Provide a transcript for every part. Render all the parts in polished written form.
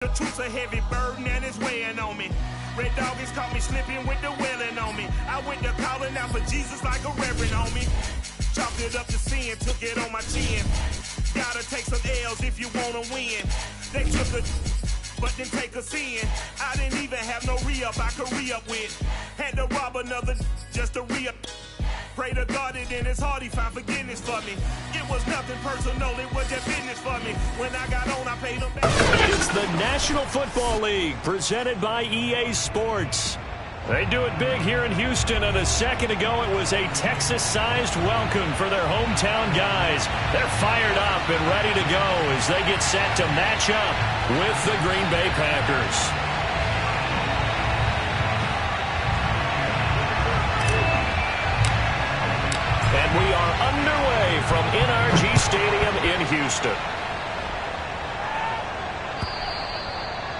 The truth's a heavy burden and it's weighing on me. Red doggies caught me slipping with the wailing on me. I went to calling out for Jesus like a reverend on me. Chopped it up to sin, took it on my chin. Gotta take some L's if you wanna win. They took a but didn't take a sin. I didn't even have no re-up I could re-up with. Had to rob another just to re-up. Pray to God it in his heart he found forgiveness for me. It was nothing personal, it was just business for me. When I got on, I paid him back. It's the National Football League presented by EA Sports. They do it big here in Houston, and a second ago it was a Texas-sized welcome for their hometown guys. They're fired up and ready to go as they get set to match up with the Green Bay Packers. And we are underway from NRG Stadium in Houston.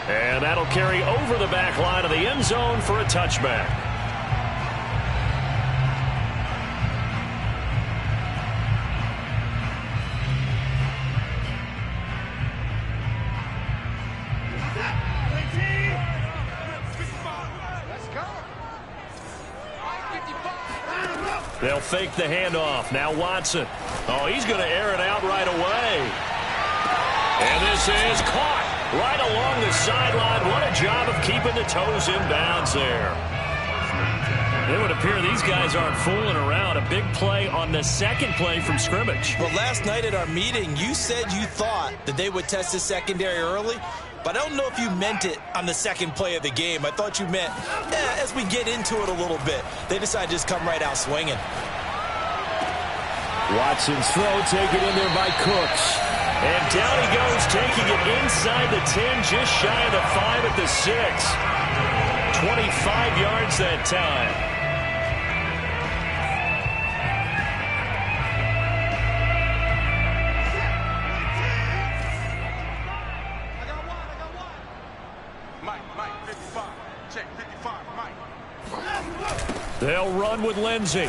And that'll carry over the back line of the end zone for a touchback. They'll fake the handoff. Now Watson. Oh, he's going to air it out right away. And this is caught right along the sideline. What a job of keeping the toes in bounds there. It would appear these guys aren't fooling around. A big play on the second play from scrimmage. Well, last night at our meeting, you said you thought that they would test the secondary early. But I don't know if you meant it on the second play of the game. I thought you meant, as we get into it a little bit, they decided to just come right out swinging. Watson's throw taken in there by Cooks. And down he goes, taking it inside the 10, just shy of the 5 at the 6. 25 yards that time. They'll run with Lindsey.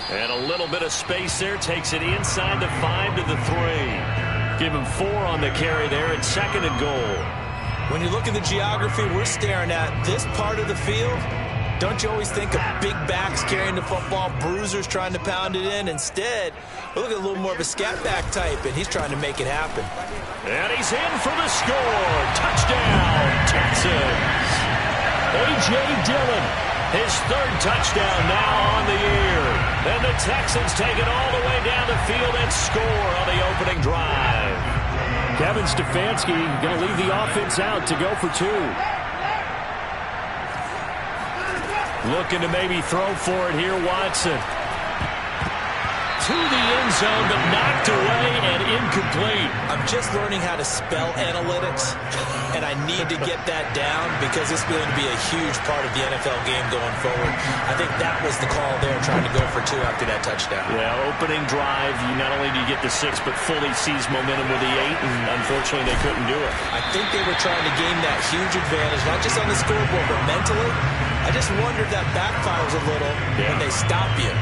And a little bit of space there. Takes it inside the 5 to the 3. Give him 4 on the carry there at 2nd and goal. When you look at the geography we're staring at, this part of the field, don't you always think of big backs carrying the football, bruisers trying to pound it in? Instead, we look at a little more of a scat back type, and he's trying to make it happen. And he's in for the score. Touchdown, Texans. A.J. Dillon, his 3rd touchdown now on the year. And the Texans take it all the way down the field and score on the opening drive. Kevin Stefanski going to leave the offense out to go for 2. Looking to maybe throw for it here, Watson. To the end zone, but knocked away and incomplete. I'm just learning how to spell analytics, and I need to get that down because it's going to be a huge part of the NFL game going forward. I think that was the call there, trying to go for 2 after that touchdown. Yeah, opening drive, not only do you get the 6, but fully seize momentum with the 8, and unfortunately they couldn't do it. I think they were trying to gain that huge advantage, not just on the scoreboard, but mentally. I just wonder if that backfires a little when they stop you.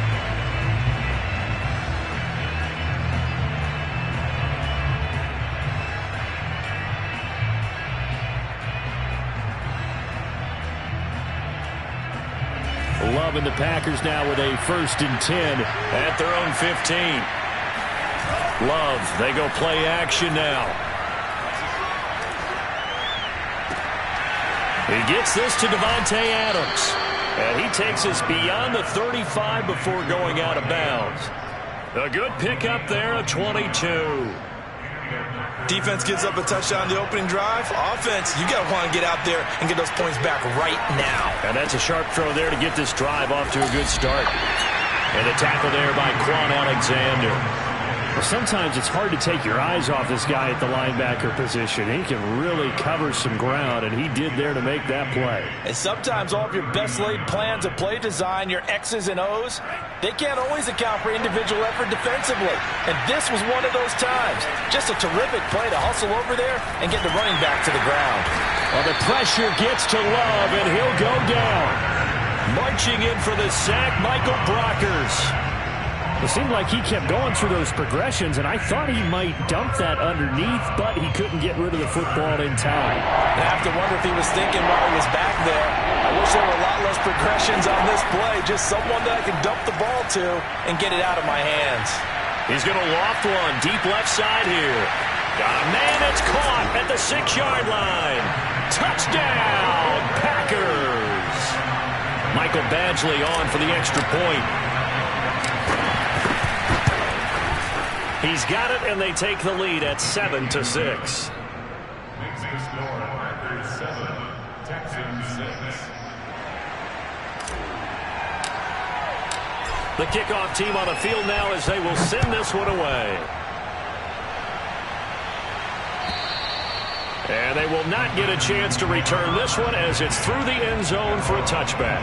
Love and the Packers now with a 1st and 10 at their own 15. Love, they go play action now. He gets this to Devontae Adams. And he takes us beyond the 35 before going out of bounds. A good pickup there, a 22. Defense gives up a touchdown the opening drive. Offense, you got to want to get out there and get those points back right now. And that's a sharp throw there to get this drive off to a good start. And a tackle there by Quan Alexander. Well, sometimes it's hard to take your eyes off this guy at the linebacker position. He can really cover some ground, and he did there to make that play. And sometimes all of your best laid plans of play design, your X's and O's, they can't always account for individual effort defensively. And this was one of those times. Just a terrific play to hustle over there and get the running back to the ground. Well, the pressure gets to Love, and he'll go down. Marching in for the sack, Michael Brockers. It seemed like he kept going through those progressions, and I thought he might dump that underneath, but he couldn't get rid of the football in time. I have to wonder if he was thinking while he was back there, I wish there were a lot less progressions on this play, just someone that I can dump the ball to and get it out of my hands. He's going to loft one deep left side here. Got a man that's caught at the 6-yard line. Touchdown, Packers. Michael Badgley on for the extra point. He's got it, and they take the lead at 7-6. The kickoff team on the field now as they will send this one away. And they will not get a chance to return this one as it's through the end zone for a touchback.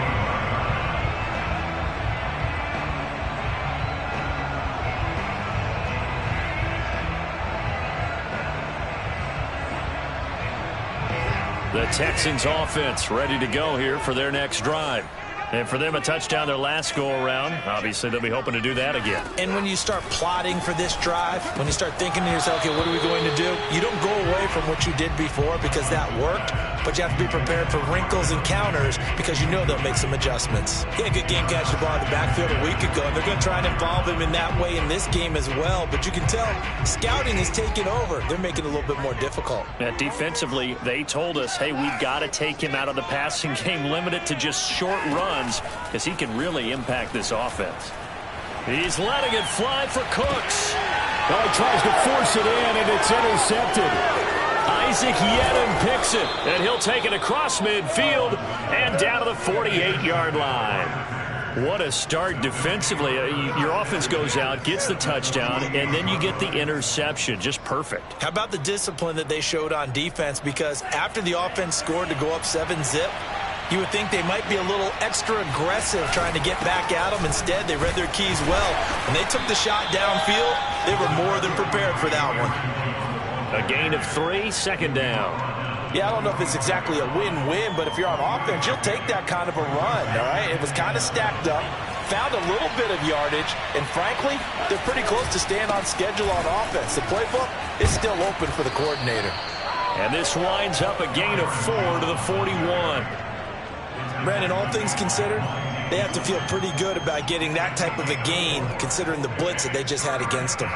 The Texans offense ready to go here for their next drive. And for them, a touchdown their last go-around. Obviously, they'll be hoping to do that again. And when you start plotting for this drive, when you start thinking to yourself, okay, what are we going to do? You don't go away from what you did before because that worked, but you have to be prepared for wrinkles and counters because you know they'll make some adjustments. He had a good game catching the ball in the backfield a week ago, and they're going to try and involve him in that way in this game as well. But you can tell scouting is taking over. They're making it a little bit more difficult. Defensively, they told us, hey, we've got to take him out of the passing game, limit it to just short runs, because he can really impact this offense. He's letting it fly for Cooks. Oh, he tries to force it in, and it's intercepted. Isaac Yedem picks it, and he'll take it across midfield and down to the 48-yard line. What a start defensively. Your offense goes out, gets the touchdown, and then you get the interception. Just perfect. How about the discipline that they showed on defense? Because after the offense scored to go up 7-zip, you would think they might be a little extra aggressive trying to get back at them. Instead, they read their keys well. When they took the shot downfield, they were more than prepared for that one. A gain of 3, second down. Yeah, I don't know if it's exactly a win-win, but if you're on offense, you'll take that kind of a run, all right? It was kind of stacked up, found a little bit of yardage, and frankly, they're pretty close to staying on schedule on offense. The playbook is still open for the coordinator. And this winds up a gain of 4 to the 41. Brandon, all things considered, they have to feel pretty good about getting that type of a gain, considering the blitz that they just had against them.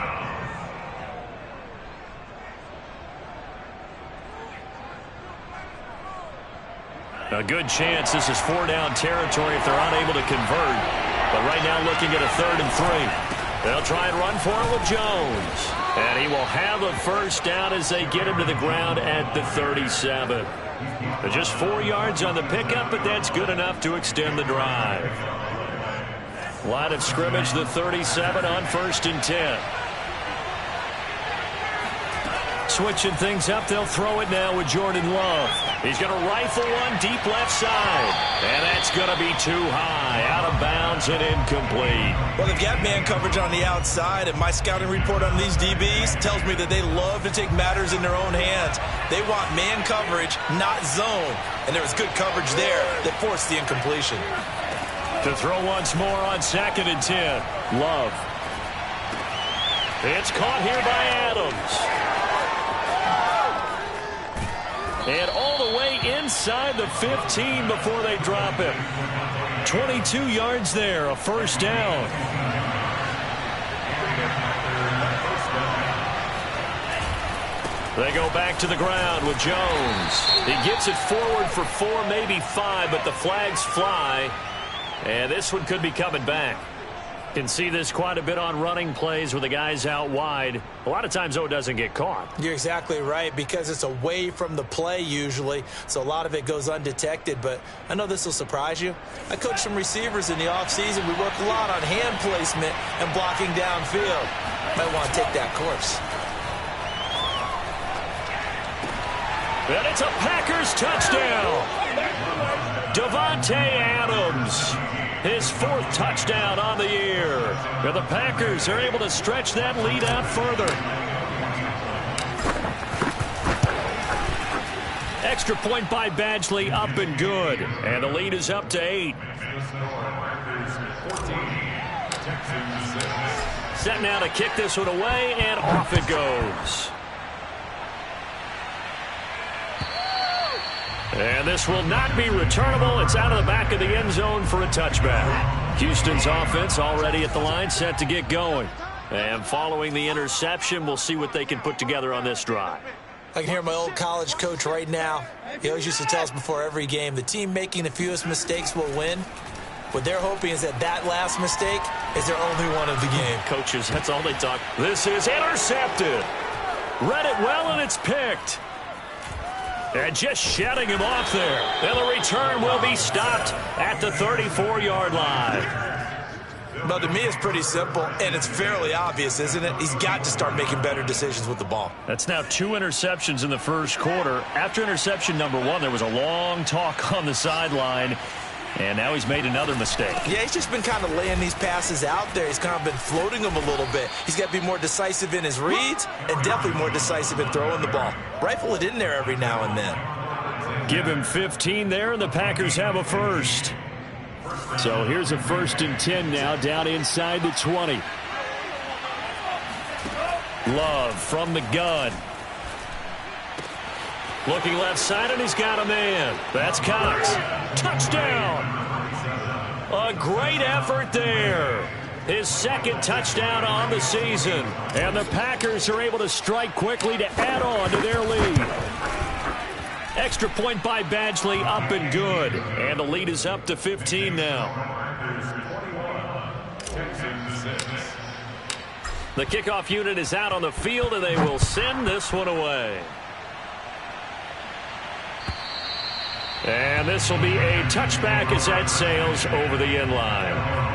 A good chance this is 4-down territory if they're unable to convert. But right now looking at a 3rd and 3. They'll try and run for it with Jones. And he will have a first down as they get him to the ground at the 37. Just 4 yards on the pickup, but that's good enough to extend the drive. Line of scrimmage, the 37 on 1st and 10. Switching things up, they'll throw it now with Jordan Love. He's going to rifle one deep left side. And that's going to be too high, out of bounds and incomplete. Well, they've got man coverage on the outside, and my scouting report on these DBs tells me that they love to take matters in their own hands. They want man coverage, not zone. And there was good coverage there that forced the incompletion. To throw once more on 2nd and 10. Love. It's caught here by Adams. And all the way inside the 15 before they drop him. 22 yards there, a first down. They go back to the ground with Jones. He gets it forward for 4, maybe 5, but the flags fly. And this one could be coming back. Can see this quite a bit on running plays where the guy's out wide. A lot of times, though, it doesn't get caught. You're exactly right, because it's away from the play usually, so a lot of it goes undetected. But I know this will surprise you. I coached some receivers in the offseason. We work a lot on hand placement and blocking downfield. Might want to take that course. And it's a Packers touchdown. Davante Adams. His 4th touchdown on the year. And the Packers are able to stretch that lead out further. Extra point by Badgley, up and good. And the lead is up to 8. set now to kick this one away, and off it goes. And this will not be returnable. It's out of the back of the end zone for a touchback. Houston's offense already at the line, set to get going. And following the interception, we'll see what they can put together on this drive. I can hear my old college coach right now. He always used to tell us before every game, the team making the fewest mistakes will win. What they're hoping is that last mistake is their only one of the game. Coaches, that's all they talk. This is intercepted. Read it well, and it's picked. And just shutting him off there. And the return will be stopped at the 34-yard line. Well, to me, it's pretty simple, and it's fairly obvious, isn't it? He's got to start making better decisions with the ball. That's now 2 interceptions in the first quarter. After interception number 1, there was a long talk on the sideline, and now he's made another mistake. Yeah, he's just been kind of laying these passes out there. He's kind of been floating them a little bit. He's got to be more decisive in his reads and definitely more decisive in throwing the ball. Rifle it in there every now and then. Give him 15 there, and the Packers have a first. So here's a 1st and 10 now, down inside the 20. Love from the gun. Looking left side, and he's got a man. That's Cox. Touchdown. A great effort there. His 2nd touchdown on the season. And the Packers are able to strike quickly to add on to their lead. Extra point by Badgley, up and good. And the lead is up to 15 now. The kickoff unit is out on the field, and they will send this one away. And this will be a touchback as that sails over the end line.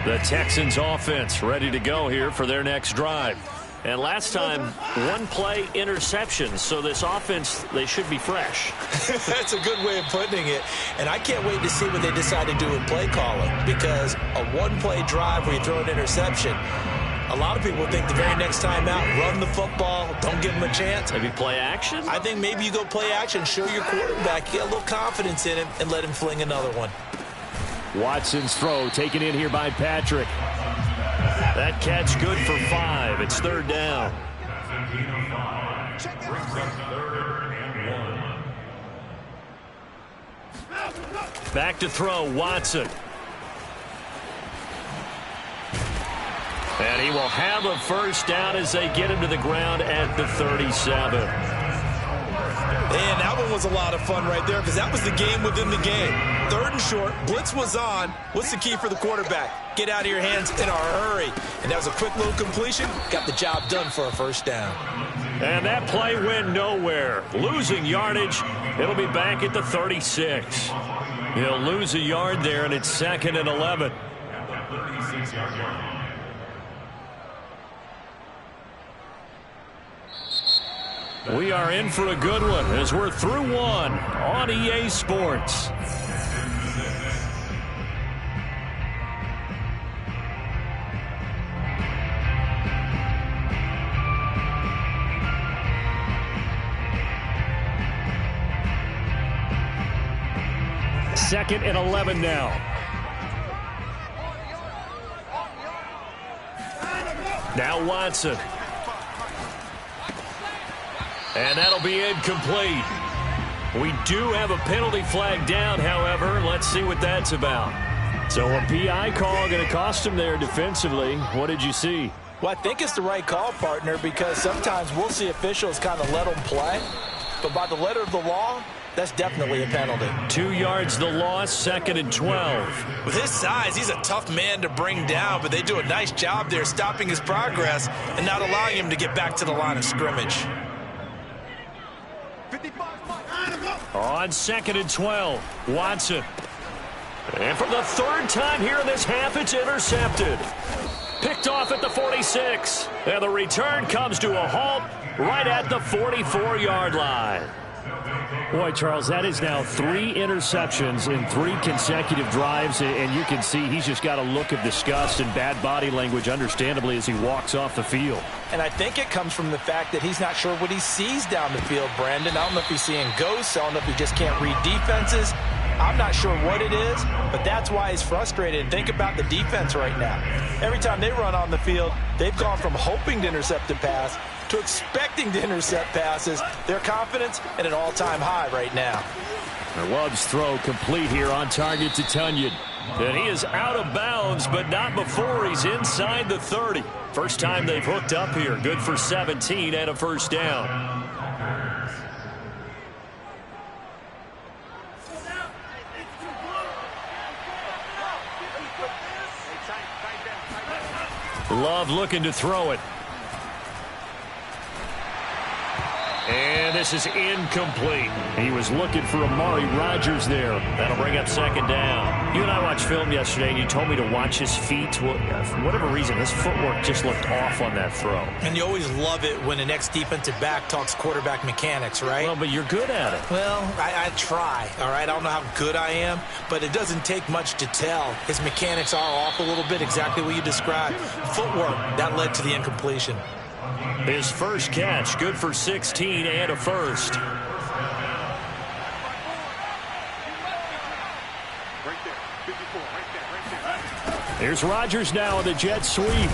The Texans offense ready to go here for their next drive. And last time, 1-play interception. So this offense, they should be fresh. That's a good way of putting it. And I can't wait to see what they decide to do with play calling. Because a 1-play drive where you throw an interception, a lot of people think the very next time out, run the football, don't give him a chance. Maybe play action? I think maybe you go play action, show your quarterback, get a little confidence in him, and let him fling another one. Watson's throw taken in here by Patrick. That catch good for 5. It's 3rd down. Back to throw, Watson. And he will have a first down as they get him to the ground at the 37. And that one was a lot of fun right there because that was the game within the game. 3rd and short, blitz was on. What's the key for the quarterback? Get out of your hands in a hurry. And that was a quick little completion. Got the job done for a first down. And that play went nowhere. Losing yardage. It'll be back at the 36. He'll lose a yard there, and it's 2nd and 11. We are in for a good one as we're through one on EA Sports. Second and 11 now. Now Watson. And that'll be incomplete. We do have a penalty flag down, however. Let's see what that's about. So a PI call going to cost him there defensively. What did you see? Well, I think it's the right call, partner, because sometimes we'll see officials kind of let them play. But by the letter of the law, that's definitely a penalty. 2 yards the loss, 2nd and 12. With his size, he's a tough man to bring down, but they do a nice job there stopping his progress and not allowing him to get back to the line of scrimmage. On 2nd and 12, Watson. And for the 3rd time here in this half, it's intercepted. Picked off at the 46. And the return comes to a halt right at the 44-yard line. Boy, Charles, that is now 3 interceptions in 3 consecutive drives, and you can see he's just got a look of disgust and bad body language, understandably, as he walks off the field. And I think it comes from the fact that he's not sure what he sees down the field, Brandon. I don't know if he's seeing ghosts. I don't know if he just can't read defenses. I'm not sure what it is, but that's why he's frustrated. And think about the defense right now. Every time they run on the field, they've gone from hoping to intercept a pass to expecting to intercept passes. Their confidence at an all-time high right now. Love's throw complete here on target to Tunyon. And he is out of bounds, but not before he's inside the 30. First time they've hooked up here. Good for 17 and a first down. Love looking to throw it. And this is incomplete. He was looking for Amari Rodgers there. That'll bring up second down. You and I watched film yesterday, and you told me to watch his feet. Well, for whatever reason, his footwork just looked off on that throw. And you always love it when the next defensive back talks quarterback mechanics, right? Well, but you're good at it. Well, I try, all right? I don't know how good I am, but it doesn't take much to tell. His mechanics are off a little bit, exactly what you described. Footwork, that led to the incompletion. His first catch, good for 16 and a first. Here's Rodgers now on the jet sweep.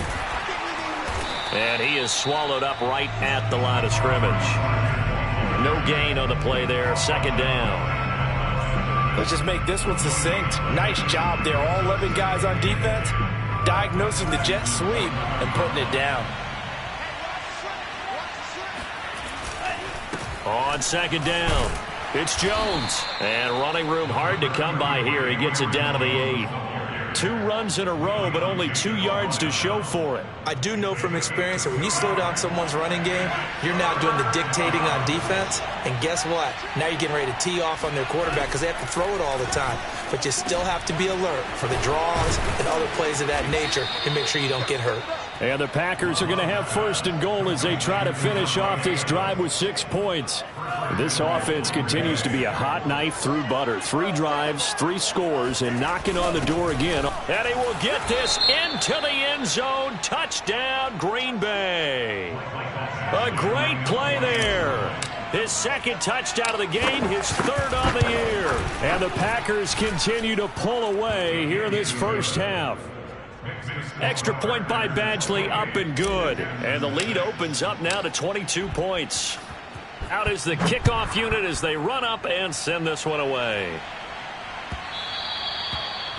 And he is swallowed up right at the line of scrimmage. No gain on the play there, second down. Let's just make this one succinct. Nice job there, all 11 guys on defense, diagnosing the jet sweep and putting it down. On second down, it's Jones. And running room hard to come by here. He gets it down to the 8. 2 runs in a row, but only 2 yards to show for it. I do know from experience that when you slow down someone's running game, you're now doing the dictating on defense. And guess what? Now you're getting ready to tee off on their quarterback because they have to throw it all the time. But you still have to be alert for the draws and other plays of that nature to make sure you don't get hurt. And the Packers are going to have first and goal as they try to finish off this drive with 6 points. This offense continues to be a hot knife through butter. 3 drives, 3 scores, and knocking on the door again. And he will get this into the end zone. Touchdown, Green Bay. A great play there. His second touchdown of the game, his 3rd on the year. And the Packers continue to pull away here in this first half. Extra point by Badgley, up and good. And the lead opens up now to 22 points. Out is the kickoff unit as they run up and send this one away.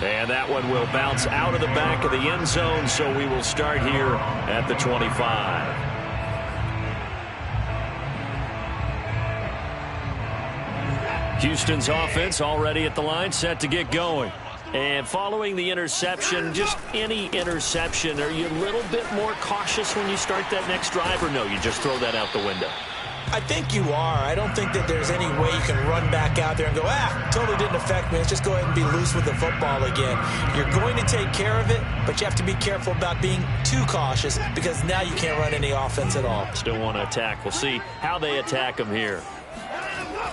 And that one will bounce out of the back of the end zone, so we will start here at the 25. Houston's offense already at the line, set to get going. And following the interception, just any interception, are you a little bit more cautious when you start that next drive, or no, you just throw that out the window? I think you are. I don't think that there's any way you can run back out there and go, totally didn't affect me. Let's just go ahead and be loose with the football again. You're going to take care of it, but you have to be careful about being too cautious because now you can't run any offense at all. Still want to attack. We'll see how they attack him here.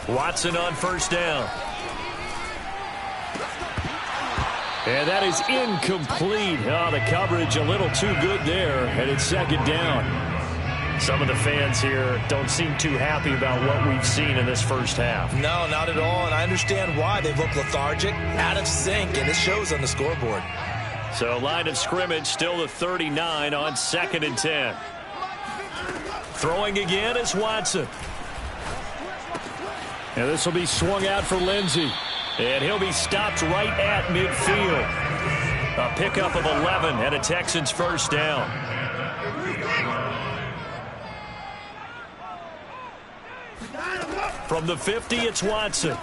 Watson on first down. And that is incomplete. Oh, the coverage a little too good there, and it's second down. Some of the fans here don't seem too happy about what we've seen in this first half. No, not at all, and I understand why. They look lethargic, out of sync, and it shows on the scoreboard. So line of scrimmage still the 39 on 2nd and 10. Throwing again is Watson. And this will be swung out for Lindsey. And he'll be stopped right at midfield. A pickup of 11 and a Texans first down. From the 50, it's Watson.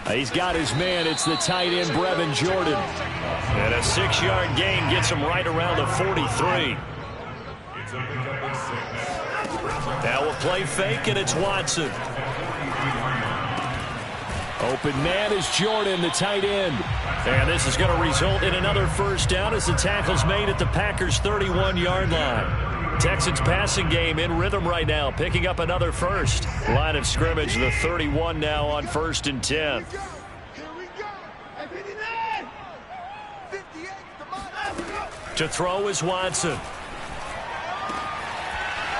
He's got his man. It's the tight end, Brevin Jordan. And a 6-yard gain gets him right around the 43. Now we'll play fake, and it's Watson. Open man is Jordan, the tight end. And this is going to result in another first down as the tackle's made at the Packers' 31-yard line. Texans passing game in rhythm right now, picking up another first. Line of scrimmage, the 31 now on 1st and 10. To throw is Watson.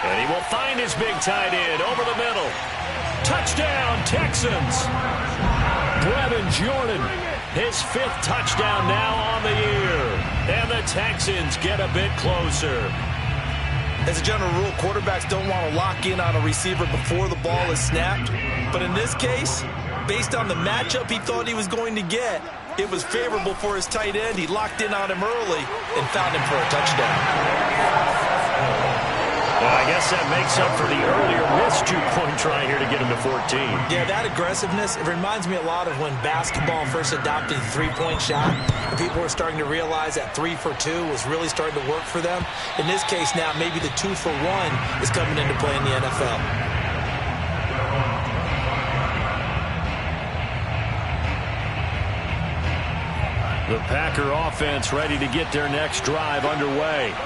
And he will find his big tight end over the middle. Touchdown, Texans. Brevin Jordan. His 5th touchdown now on the year. And the Texans get a bit closer. As a general rule, quarterbacks don't want to lock in on a receiver before the ball is snapped. But in this case, based on the matchup he thought he was going to get, it was favorable for his tight end. He locked in on him early and found him for a touchdown. Well, I guess that makes up for the earlier missed 2-point try here to get him to 14. Yeah, that aggressiveness, it reminds me a lot of when basketball first adopted the 3-point shot. And people were starting to realize that 3 for 2 was really starting to work for them. In this case now, maybe the 2 for 1 is coming into play in the NFL. The Packer offense ready to get their next drive underway.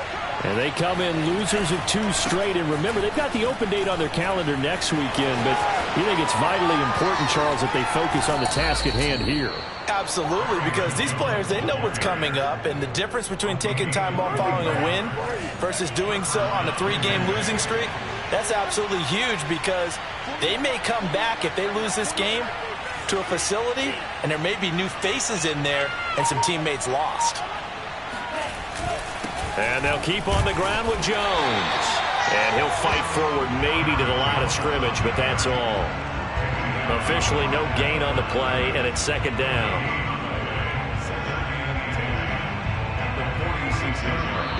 And they come in losers of 2 straight. And remember, they've got the open date on their calendar next weekend. But you think it's vitally important, Charles, that they focus on the task at hand here? Absolutely, because these players, they know what's coming up. And the difference between taking time off following a win versus doing so on a 3-game losing streak, that's absolutely huge because they may come back if they lose this game to a facility, and there may be new faces in there and some teammates lost. And they'll keep on the ground with Jones. And he'll fight forward maybe to the line of scrimmage, but that's all. Officially no gain on the play, and it's 2nd down.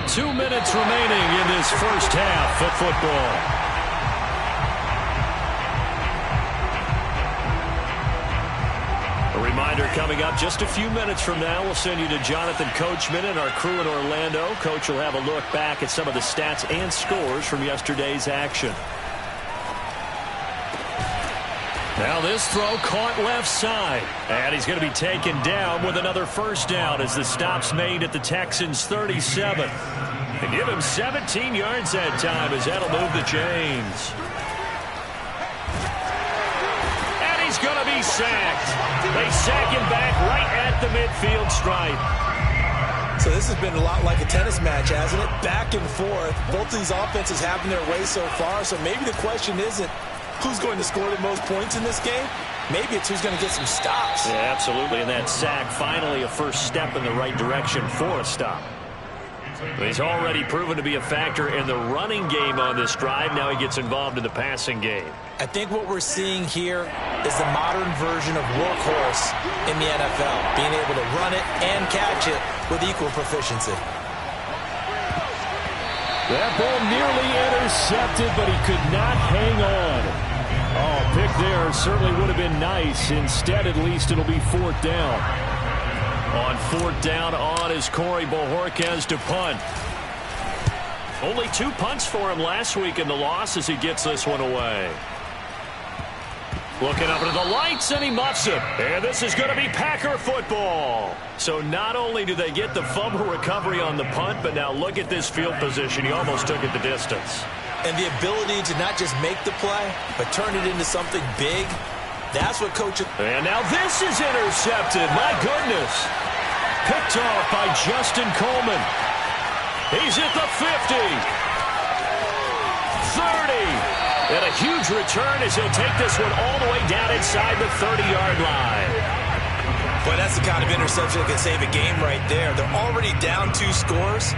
2 minutes remaining in this first half of football. Reminder coming up just a few minutes from now. We'll send you to Jonathan Coachman and our crew in Orlando. Coach will have a look back at some of the stats and scores from yesterday's action. Now this throw caught left side. And he's going to be taken down with another first down as the stop's made at the Texans' 37. They give him 17 yards that time as that'll move the chains. He's going to be sacked. They sack him back right at the midfield stripe. So this has been a lot like a tennis match, hasn't it? Back and forth. Both of these offenses having their way so far. So maybe the question isn't who's going to score the most points in this game. Maybe it's who's going to get some stops. Yeah, absolutely. And that sack, finally a first step in the right direction for a stop. He's already proven to be a factor in the running game on this drive. Now he gets involved in the passing game. I think what we're seeing here is the modern version of workhorse in the NFL, being able to run it and catch it with equal proficiency. That ball nearly intercepted, but he could not hang on. Oh, pick there certainly would have been nice. Instead, at least it'll be 4th down. On 4th down on is Corey Bojorquez to punt. Only 2 punts for him last week in the loss as he gets this one away. Looking up into the lights, and he muffs it. And this is going to be Packer football. So not only do they get the fumble recovery on the punt, but now look at this field position. He almost took it the distance. And the ability to not just make the play, but turn it into something big. That's what coaches... And now this is intercepted. My goodness. Picked off by Justin Coleman. He's at the 50. 30. And a huge return as he'll take this one all the way down inside the 30-yard line. Boy, that's the kind of interception that can save a game right there. They're already down 2 scores.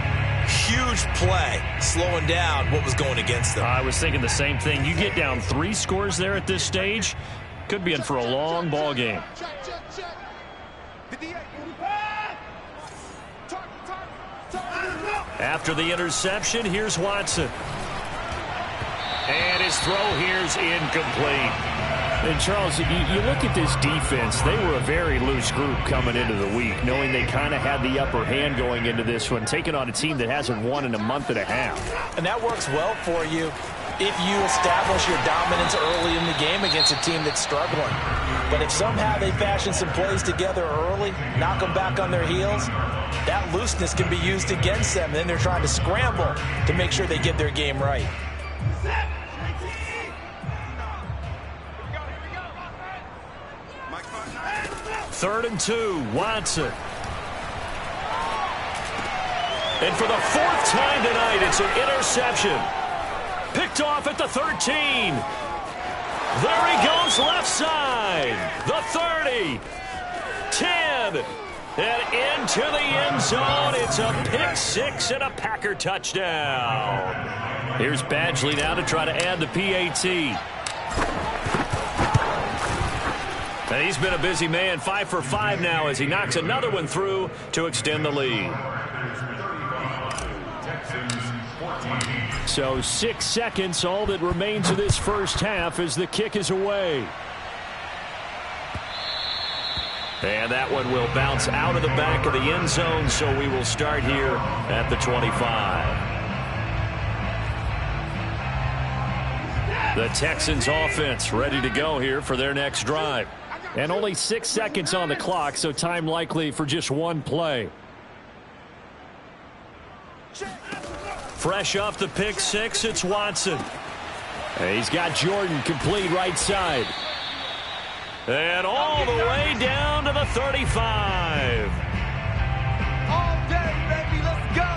Huge play, slowing down what was going against them. I was thinking the same thing. You get down 3 scores there at this stage, could be in for a long ball game. After the interception, here's Watson. And his throw here's incomplete. And Charles, you look at this defense, they were a very loose group coming into the week, knowing they kind of had the upper hand going into this one, taking on a team that hasn't won in a month and a half. And that works well for you if you establish your dominance early in the game against a team that's struggling. But if somehow they fashion some plays together early, knock them back on their heels, that looseness can be used against them. Then they're trying to scramble to make sure they get their game right. Third and 2, Watson. And for the 4th time tonight, it's an interception. Picked off at the 13. There he goes left side. The 30. 10. And into the end zone. It's a pick 6 and a Packer touchdown. Here's Badgley now to try to add the PAT. And he's been a busy man, 5 for 5 now as he knocks another one through to extend the lead. So 6 seconds, all that remains of this first half as the kick is away. And that one will bounce out of the back of the end zone, so we will start here at the 25. The Texans offense ready to go here for their next drive. And only 6 seconds on the clock, so time likely for just one play. Fresh off the pick 6, it's Watson. And he's got Jordan complete right side. And all the way down to the 35. All day, baby, let's go.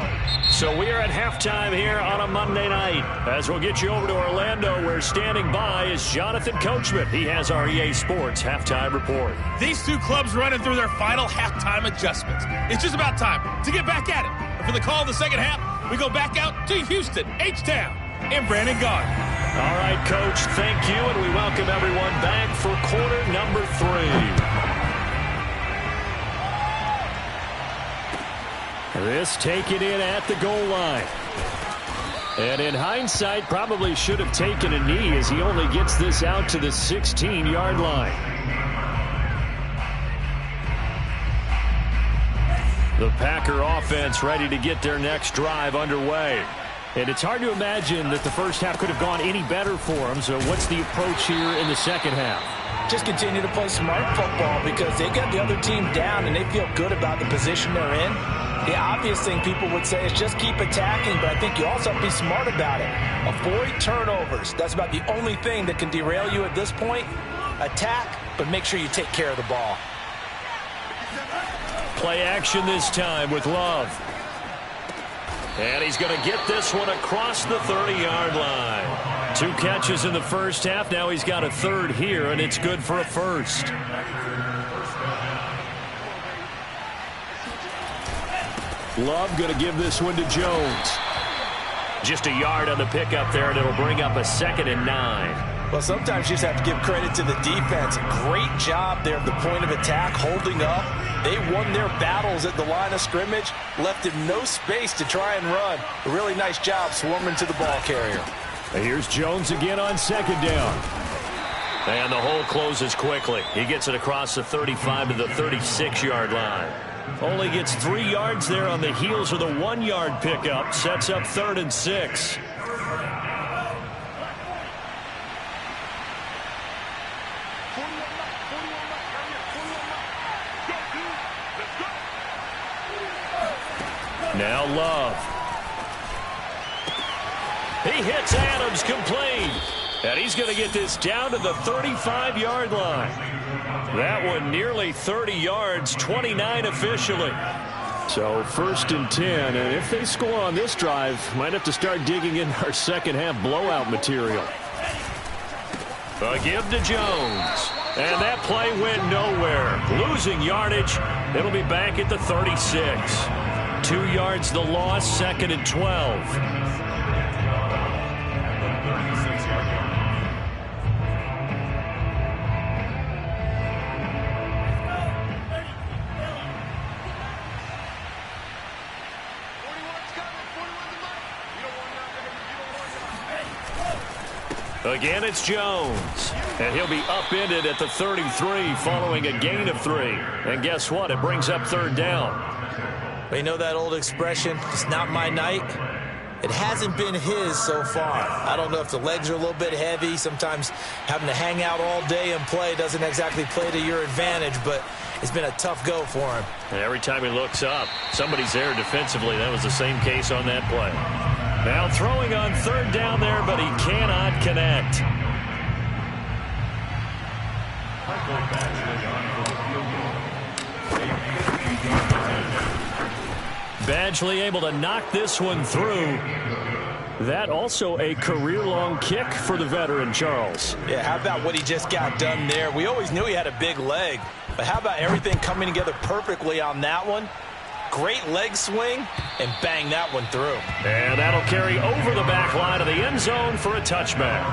So we are at halftime here on a Monday night. As we'll get you over to Orlando, where standing by is Jonathan Coachman. He has our EA Sports halftime report. These two clubs running through their final halftime adjustments. It's just about time to get back at it. And for the call of the second half, we go back out to Houston, H-Town, and Brandon Garden. All right, Coach, thank you, and we welcome everyone back for quarter number 3. This taken in at the goal line. And in hindsight, probably should have taken a knee as he only gets this out to the 16-yard line. The Packer offense ready to get their next drive underway. And it's hard to imagine that the first half could have gone any better for them. So what's the approach here in the second half? Just continue to play smart football because they got the other team down and they feel good about the position they're in. The obvious thing people would say is just keep attacking, but I think you also have to be smart about it. Avoid turnovers. That's about the only thing that can derail you at this point. Attack, but make sure you take care of the ball. Play action this time with Love. And he's going to get this one across the 30-yard line. 2 catches in the first half. Now he's got a third here, and it's good for a first. Love going to give this one to Jones. Just a yard on the pickup there, and it'll bring up a 2nd and 9. Well, sometimes you just have to give credit to the defense. Great job there at the point of attack, holding up. They won their battles at the line of scrimmage, left him no space to try and run. A really nice job swarming to the ball carrier. And here's Jones again on 2nd down. And the hole closes quickly. He gets it across the 35 to the 36-yard line. Only gets 3 yards there on the heels of the 1-yard pickup. Sets up 3rd and 6. Now Love. He hits Adams complete. And he's going to get this down to the 35-yard line. That one nearly 30 yards, 29 officially. So 1st and 10, and if they score on this drive, might have to start digging in our second half blowout material. A give to Jones. And that play went nowhere. Losing yardage. It'll be back at the 36. 2 yards the loss, 2nd and 12. Again, it's Jones. And he'll be upended at the 33 following a gain of 3. And guess what? It brings up 3rd down. But you know that old expression, it's not my night? It hasn't been his so far. I don't know if the legs are a little bit heavy. Sometimes having to hang out all day and play doesn't exactly play to your advantage, but it's been a tough go for him. And every time he looks up, somebody's there defensively. That was the same case on that play. Now throwing on third down there, but he cannot connect. Badgley able to knock this one through. That also a career-long kick for the veteran, Charles. Yeah, how about what he just got done there? We always knew he had a big leg, but how about everything coming together perfectly on that one? Great leg swing, and bang that one through. And that'll carry over the back line of the end zone for a touchback.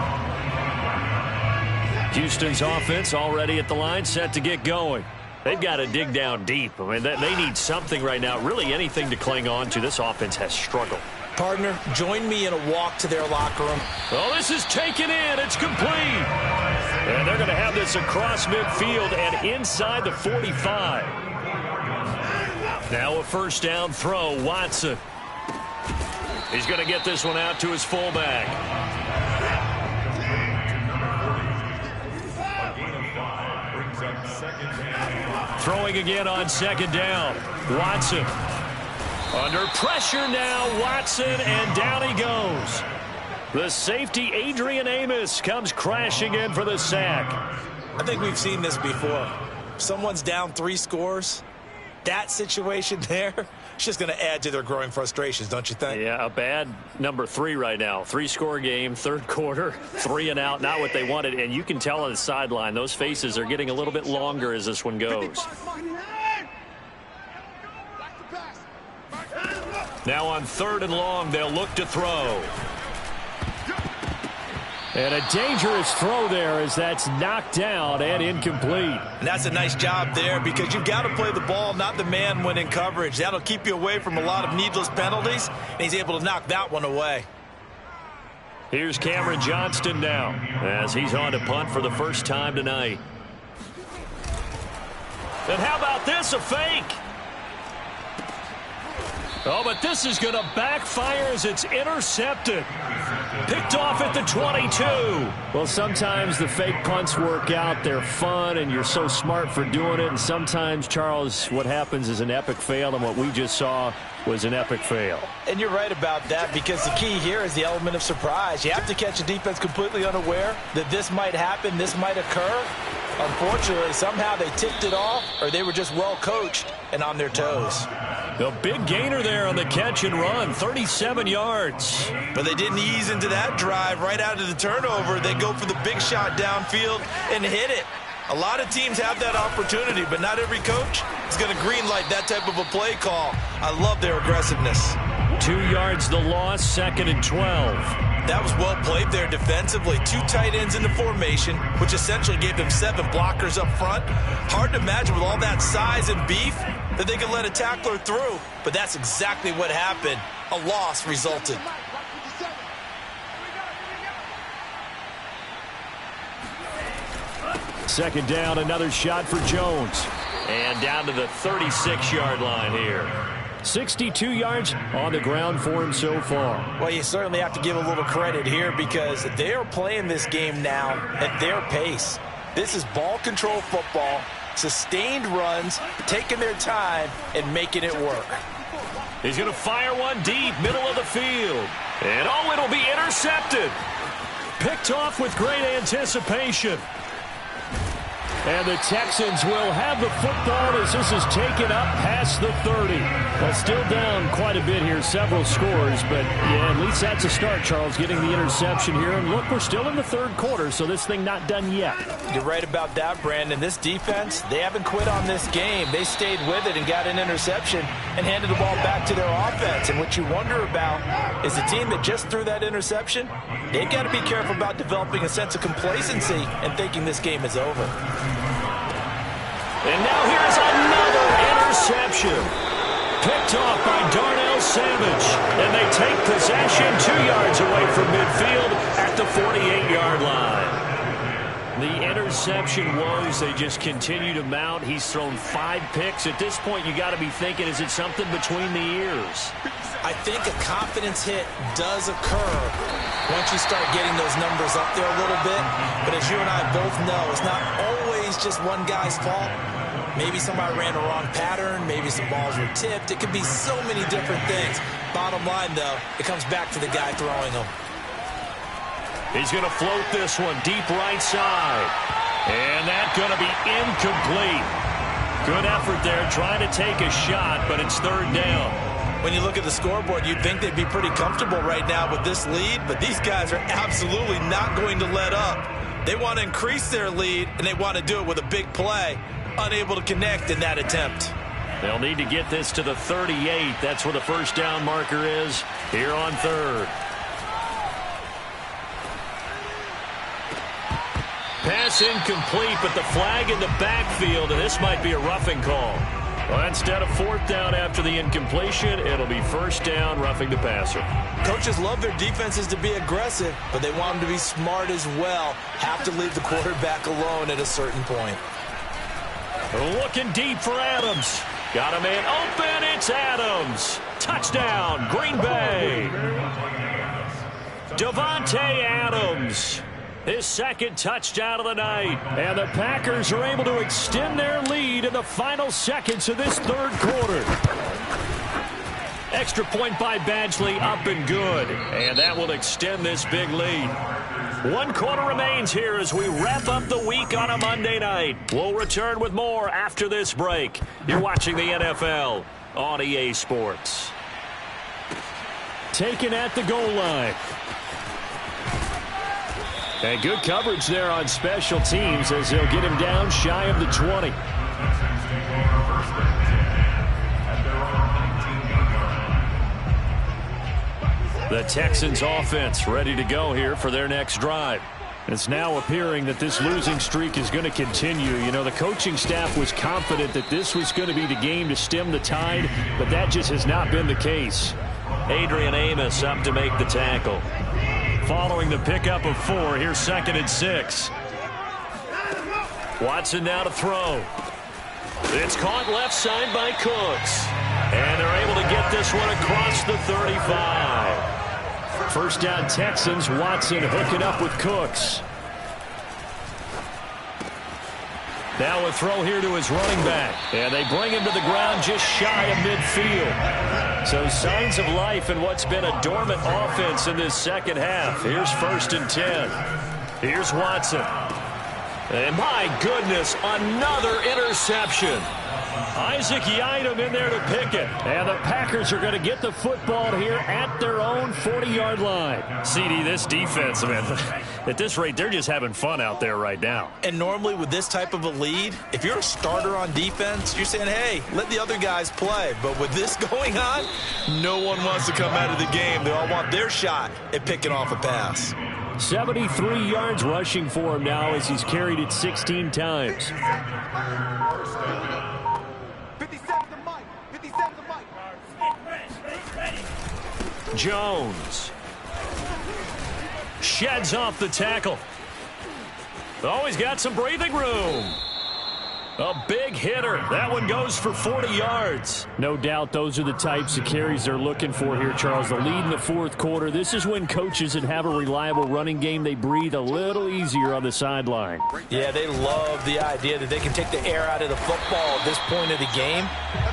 Houston's offense already at the line, set to get going. They've got to dig down deep. I mean, they need something right now, really anything to cling on to. This offense has struggled. Partner, join me in a walk to their locker room. Well, this is taken in. It's complete. And they're going to have this across midfield and inside the 45. Now a first down throw, Watson. He's going to get this one out to his fullback. Throwing again on second down. Watson. Under pressure now, Watson, and down he goes. The safety, Adrian Amos, comes crashing in for the sack. I think we've seen this before. Someone's down 3 scores. That situation there, it's just going to add to their growing frustrations, don't you think? Yeah, a bad number 3 right now. 3-score game, third quarter, 3 and out, not what they wanted. And you can tell on the sideline, those faces are getting a little bit longer as this one goes. Now on third and long, they'll look to throw. And a dangerous throw there as that's knocked down and incomplete. And that's a nice job there because you've got to play the ball, not the man when in coverage. That'll keep you away from a lot of needless penalties, and he's able to knock that one away. Here's Cameron Johnston now as he's on to punt for the first time tonight. And how about this, a fake? Oh, but this is going to backfire as it's intercepted. Picked off at the 22. Well, sometimes the fake punts work out. They're fun, and you're so smart for doing it. And sometimes, Charles, what happens is an epic fail, and what we just saw was an epic fail. And you're right about that because the key here is the element of surprise. You have to catch a defense completely unaware that this might happen, this might occur. Unfortunately, somehow they tipped it off, or they were just well coached and on their toes. The big gainer there on the catch and run, 37 yards. But they didn't ease into that drive right out of the turnover. They go for the big shot downfield and hit it. A lot of teams have that opportunity, but not every coach is going to greenlight that type of a play call. I love their aggressiveness. 2 yards the loss, second and 12. That was well played there defensively. 2 tight ends in the formation, which essentially gave them 7 blockers up front. Hard to imagine with all that size and beef that they could let a tackler through, but that's exactly what happened. A loss resulted. Second down, another shot for Jones. And down to the 36-yard line here. 62 yards on the ground for him so far. Well, you certainly have to give a little credit here because they are playing this game now at their pace. This is ball control football, sustained runs, taking their time and making it work. He's going to fire one deep, middle of the field. And oh, it'll be intercepted. Picked off with great anticipation. And the Texans will have the football as this is taken up past the 30. Well, still down quite a bit here, several scores, but yeah, at least that's a start, Charles, getting the interception here. And look, we're still in the third quarter, so this thing not done yet. You're right about that, Brandon. This defense, they haven't quit on this game. They stayed with it and got an interception and handed the ball back to their offense. And what you wonder about is the team that just threw that interception, they've got to be careful about developing a sense of complacency and thinking this game is over. And now here's another interception. Picked off by Darnell Savage. And they take possession 2 yards away from midfield at the 48-yard line. The interception. interception woes, they just continue to mount. He's thrown 5 picks. At this point, you got to be thinking, is it something between the ears? I think a confidence hit does occur once you start getting those numbers up there a little bit. But as you and I both know, it's not always just one guy's fault. Maybe somebody ran the wrong pattern. Maybe some balls were tipped. It could be so many different things. Bottom line, though, it comes back to the guy throwing them. He's going to float this one deep right side. And that's going to be incomplete. Good effort there trying to take a shot, but it's third down. When you look at the scoreboard, you'd think they'd be pretty comfortable right now with this lead, but these guys are absolutely not going to let up. They want to increase their lead, and they want to do it with a big play. Unable to connect in that attempt. They'll need to get this to the 38. That's where the first down marker is here on third. Pass incomplete, but the flag in the backfield, and this might be a roughing call. Well, instead of fourth down after the incompletion, it'll be first down, roughing the passer. Coaches love their defenses to be aggressive, but they want them to be smart as well. Have to leave the quarterback alone at a certain point. Looking deep for Adams. Got a man open. It's Adams. Touchdown, Green Bay. Davante Adams. His second touchdown of the night. And the Packers are able to extend their lead in the final seconds of this third quarter. Extra point by Badgley, up and good. And that will extend this big lead. 1 quarter remains here as we wrap up the week on a Monday night. We'll return with more after this break. You're watching the NFL on EA Sports. Taken at the goal line. And good coverage there on special teams as they'll get him down shy of the 20. The Texans offense ready to go here for their next drive. It's now appearing that this losing streak is going to continue. You know, the coaching staff was confident that this was going to be the game to stem the tide, but that just has not been the case. Adrian Amos up to make the tackle. Following the pickup of 4, here's 2nd and 6. Watson now to throw. It's caught left side by Cooks. And they're able to get this one across the 35. First down Texans. Watson hooking up with Cooks. Now a throw here to his running back. And they bring him to the ground just shy of midfield. So signs of life in what's been a dormant offense in this second half. Here's 1st and 10. Here's Watson. And my goodness, another interception. Isaac Yiadom in there to pick it. And the Packers are going to get the football here at their own 40-yard line. CD, this defense, man, at this rate, they're just having fun out there right now. And normally with this type of a lead, if you're a starter on defense, you're saying, hey, let the other guys play. But with this going on, no one wants to come out of the game. They all want their shot at picking off a pass. 73 yards rushing for him now as he's carried it 16 times. Jones sheds off the tackle. Oh, he's got some breathing room. A big hitter. That one goes for 40 yards. No doubt those are the types of carries they're looking for here, Charles. The lead in the fourth quarter. This is when coaches that have a reliable running game, they breathe a little easier on the sideline. Yeah, they love the idea that they can take the air out of the football at this point of the game.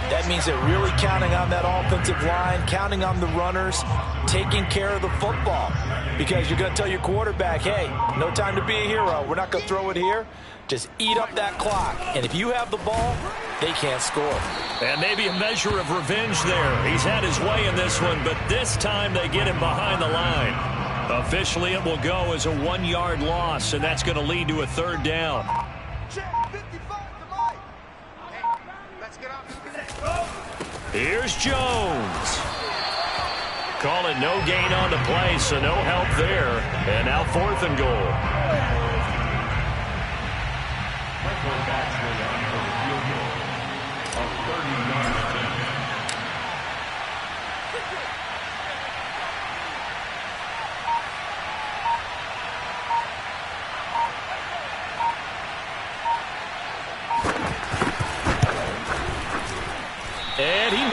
That means they're really counting on that offensive line, counting on the runners, taking care of the football. Because you're going to tell your quarterback, hey, no time to be a hero. We're not going to throw it here. Just eat up that clock. And if you have the ball, they can't score. And maybe a measure of revenge there. He's had his way in this one, but this time they get him behind the line. Officially, it will go as a 1-yard loss, and that's going to lead to a third down. Here's Jones. Call it no gain on the play, so no help there. And now 4th and goal.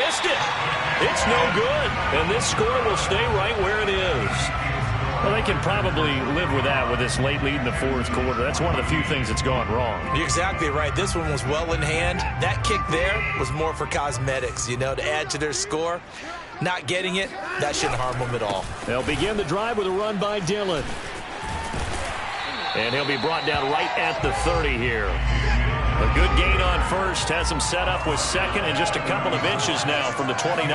missed it. It's no good. And this score will stay right where it is. Well, they can probably live with that with this late lead in the fourth quarter. That's one of the few things that's gone wrong. You're exactly right. This one was well in hand. That kick there was more for cosmetics, to add to their score. Not getting it, that shouldn't harm them at all. They'll begin the drive with a run by Dillon. And he'll be brought down right at the 30 here. A good gain on first. Has him set up with second and just a couple of inches now from the 29.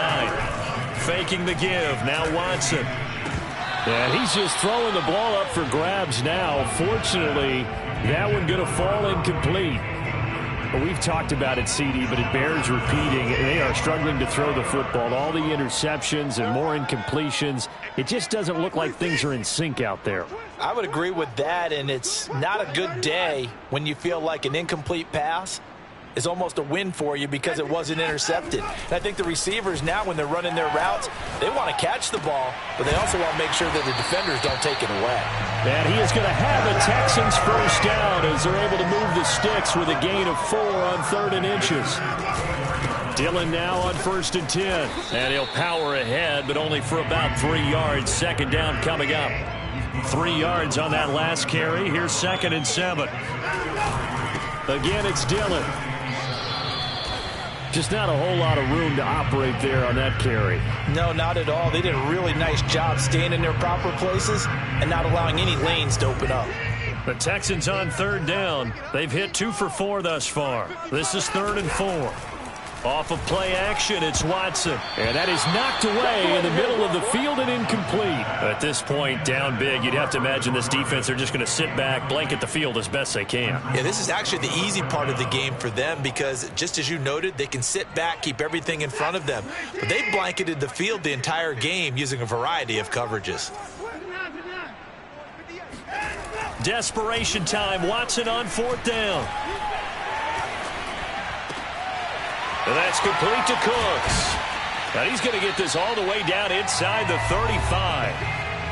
Faking the give. Now Watson. And he's just throwing the ball up for grabs now. Fortunately, that one going to fall incomplete. We've talked about it, CD, but it bears repeating. They are struggling to throw the football. All the interceptions and more incompletions. It just doesn't look like things are in sync out there. I would agree with that, and it's not a good day when you feel like an incomplete pass is almost a win for you because it wasn't intercepted. And I think the receivers now, when they're running their routes, they want to catch the ball, but they also want to make sure that the defenders don't take it away. And he is going to have a Texans first down as they're able to move the sticks with a gain of 4 on 3rd and inches. Dillon now on 1st and 10. And he'll power ahead, but only for about 3 yards. Second down coming up. 3 yards on that last carry. Here's 2nd and 7. Again, it's Dillon. Just not a whole lot of room to operate there on that carry. No, not at all. They did a really nice job staying in their proper places and not allowing any lanes to open up. The Texans on 3rd down. They've hit 2 for 4 thus far. This is 3rd and 4. Off of play action, it's Watson. And that is knocked away in the middle of the field and incomplete. At this point, down big, you'd have to imagine this defense, they're just going to sit back, blanket the field as best they can. Yeah, this is actually the easy part of the game for them because, just as you noted, they can sit back, keep everything in front of them. But they blanketed the field the entire game using a variety of coverages. Desperation time. Watson on 4th down. And that's complete to Cooks. Now he's going to get this all the way down inside the 35.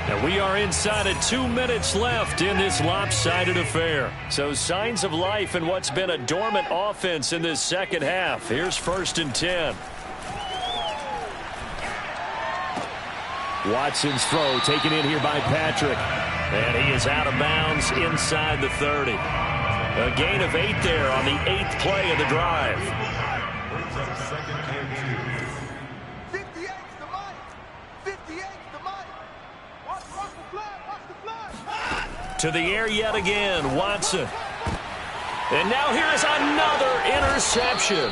And we are inside of 2 minutes left in this lopsided affair. So signs of life in what's been a dormant offense in this second half. Here's 1st and 10. Watson's throw taken in here by Patrick. And he is out of bounds inside the 30. A gain of 8 there on the 8th play of the drive. 58's the money. 58's the money. Watch the flag. Watch the flag. To the air yet again, Watson. And now here is another interception.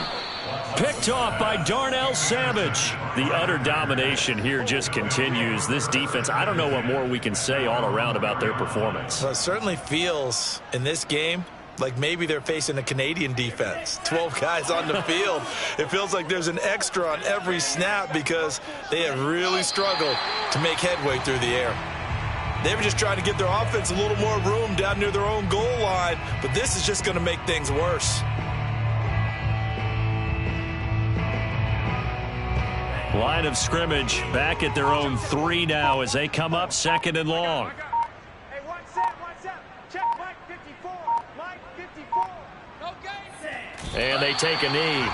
Picked off by Darnell Savage. The utter domination here just continues. This defense, I don't know what more we can say all around about their performance. Well, it certainly feels in this game like maybe they're facing a Canadian defense. 12 guys on the field. It feels like there's an extra on every snap because they have really struggled to make headway through the air. They were just trying to give their offense a little more room down near their own goal line, but this is just going to make things worse. Line of scrimmage back at their own 3 now as they come up 2nd and long. Hey, one set. Check Mike 54. Mike 54. Okay. And they take a knee.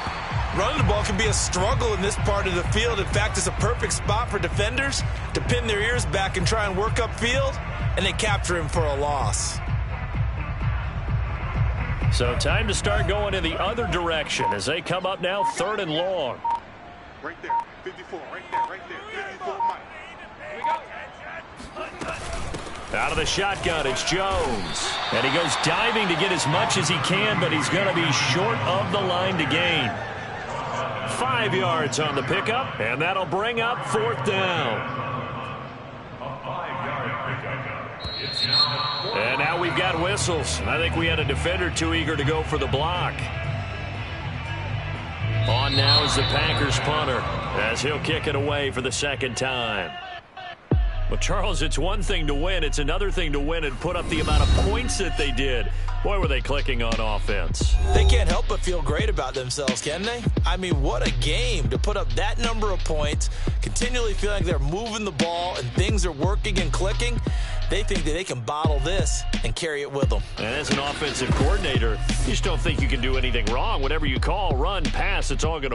Running the ball can be a struggle in this part of the field. In fact, it's a perfect spot for defenders to pin their ears back and try and work upfield, and they capture him for a loss. So time to start going in the other direction as they come up now 3rd and long. Right there, 54, right there, 54, Mike. Here we go. Out of the shotgun, it's Jones. And he goes diving to get as much as he can, but he's going to be short of the line to gain. 5 yards on the pickup, and that'll bring up 4th down. And now we've got whistles. I think we had a defender too eager to go for the block. On now is the Packers punter as he'll kick it away for the 2nd time. Well, Charles, it's one thing to win. It's another thing to win and put up the amount of points that they did. Boy, were they clicking on offense. They can't help but feel great about themselves, can they? I mean, what a game to put up that number of points, continually feeling like they're moving the ball and things are working and clicking. They think that they can bottle this and carry it with them. And as an offensive coordinator, you just don't think you can do anything wrong. Whatever you call, run, pass, it's all going to